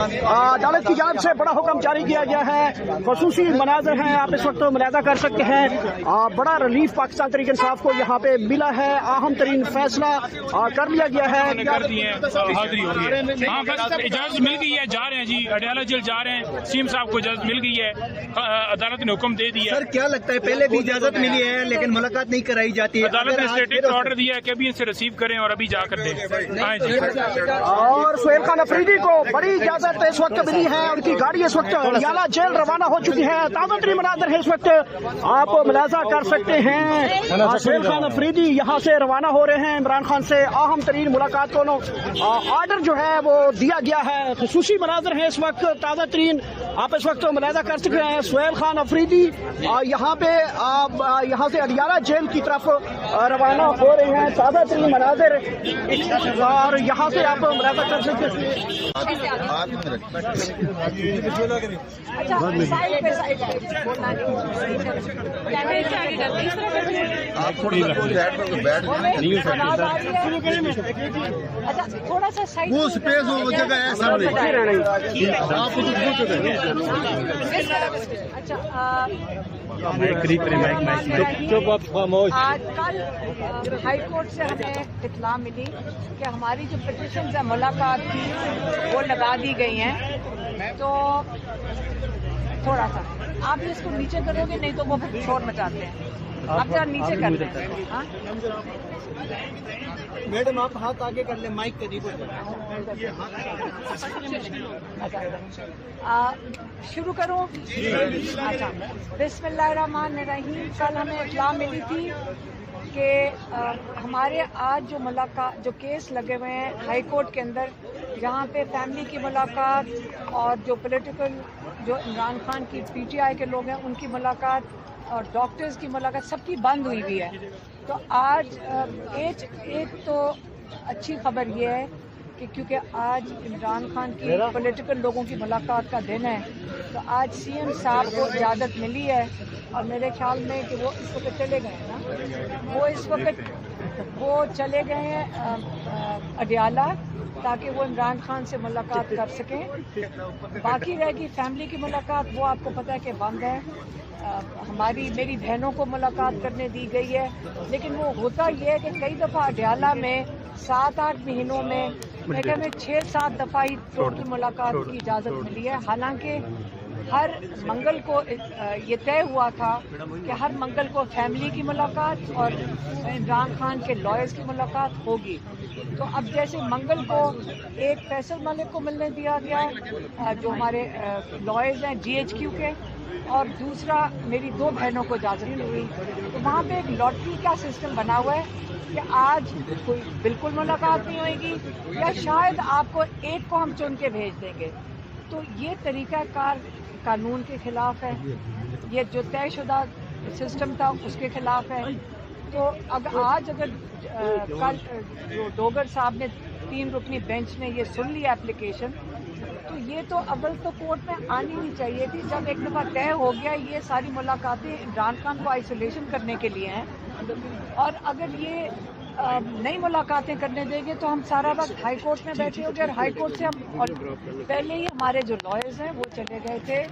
عدالت کی جانب سے بڑا حکم جاری کیا گیا ہے، خصوصی مناظر ہیں، آپ اس وقت ملاحظہ کر سکتے ہیں۔ بڑا ریلیف پاکستان تحریک انصاف کو یہاں پہ ملا ہے، اہم ترین فیصلہ کر لیا گیا ہے۔ حاضری ہو گئی ہے، ہاں بس اجازت مل گئی ہے، جا رہے ہیں جی، اڈیالہ جیل جا رہے ہیں، سیم صاحب کو اجازت مل گئی ہے، عدالت نے حکم دے دیا۔ سر کیا لگتا ہے پہلے بھی اجازت ملی ہے لیکن ملاقات نہیں کرائی جاتی ہے؟ عدالت نے اسٹیٹک آرڈر دیا ہے کہ ابھی ان سے ریسیو کریں اور ابھی جا کر دیں۔ ہاں جی، اور سہیل خان افریدی کو بڑی اجازت اس وقت ملی ہے، ان کی گاڑی اس وقت اڈیالہ جیل روانہ ہو چکی ہے۔ تازہ ترین مناظر ہے اس وقت، آپ ملاحظہ کر سکتے ہیں۔ سہیل خان افریدی یہاں سے روانہ ہو رہے ہیں، عمران خان سے اہم ترین ملاقات کو آرڈر جو ہے وہ دیا گیا ہے۔ خصوصی مناظر ہیں اس وقت، تازہ ترین آپ اس وقت ملاحظہ کر سکتے ہیں۔ سہیل خان افریدی یہاں پہ یہاں سے اڈیالہ جیل کی طرف روانہ ہو رہے ہیں، تازہ ترین مناظر، اور یہاں سے آپ ملاحظہ کر سکتے ہیں۔ تھوڑا سا وہ اسپیس وہ جگہ ہے سامنے۔ کل ہائی کورٹ سے ہمیں اطلاع ملی کہ ہماری جو پٹیشنز ہیں ملاقات کی وہ لگا دی گئی ہیں، تو تھوڑا سا آپ اس کو نیچے کرو گے، نہیں تو وہ شور مچاتے ہیں۔ آپ ذرا نیچے کر دیں۔ ہاں میڈم آپ ہاتھ آگے کر لیں، مائک قریب ہو جائے۔ شروع کروں؟ اچھا، بسم اللہ الرحمن الرحیم۔ کل ہمیں اطلاع ملی تھی کہ ہمارے آج جو کیس لگے ہوئے ہیں ہائی کورٹ کے اندر، جہاں پہ فیملی کی ملاقات اور جو پولیٹیکل جو عمران خان کی پی ٹی آئی کے لوگ ہیں ان کی ملاقات اور ڈاکٹرز کی ملاقات سب کی بند ہوئی ہوئی ہے۔ تو آج ایک تو اچھی خبر یہ ہے کہ کیونکہ آج عمران خان کی پولیٹیکل لوگوں کی ملاقات کا دن ہے، تو آج سی ایم صاحب کو اجازت ملی ہے، اور میرے خیال میں کہ وہ اس وقت چلے گئے ہیں نا، وہ چلے گئے ہیں اڈیالہ، تاکہ وہ عمران خان سے ملاقات کر سکیں۔ باقی رہے گی فیملی کی ملاقات، وہ آپ کو پتہ ہے کہ بند ہے۔ میری بہنوں کو ملاقات کرنے دی گئی ہے، لیکن وہ ہوتا یہ ہے کہ کئی دفعہ اڈیالہ میں 7-8 مہینوں میں میرے میں 6-7 دفعہ ہی ٹوٹل ملاقات کی اجازت ملی ہے، حالانکہ ہر منگل کو یہ طے ہوا تھا کہ ہر منگل کو فیملی کی ملاقات اور عمران خان کے لائرز کی ملاقات ہوگی۔ تو اب جیسے منگل کو ایک فیصل ملک کو ملنے دیا گیا جو ہمارے لائرز ہیں جی ایچ کیو کے، اور دوسرا میری 2 بہنوں کو اجازت ملی، تو وہاں پہ ایک لاٹری کا سسٹم بنا ہوا ہے کہ آج کوئی بالکل ملاقات نہیں ہوئے گی، یا شاید آپ کو ایک کو ہم چن کے بھیج دیں گے۔ تو یہ طریقہ کار قانون کے خلاف ہے، یہ جو طے شدہ سسٹم تھا اس کے خلاف ہے۔ تو آج اگر کل جو ڈوگر صاحب نے 3 رکنی بینچ نے یہ سن لیا اپلیکیشن، تو یہ تو اول تو کورٹ میں آنی نہیں چاہیے تھی۔ جب ایک دفعہ طے ہو گیا یہ ساری ملاقاتیں عمران خان کو آئسولیشن کرنے کے لیے ہیں، اور اگر یہ نئی ملاقاتیں کرنے دیں گے تو ہم سارا وقت ہائی کورٹ میں بیٹھے ہو گے، اور ہائی کورٹ سے ہم اور پہلے ہی ہمارے جو لائرز ہیں وہ چلے گئے تھے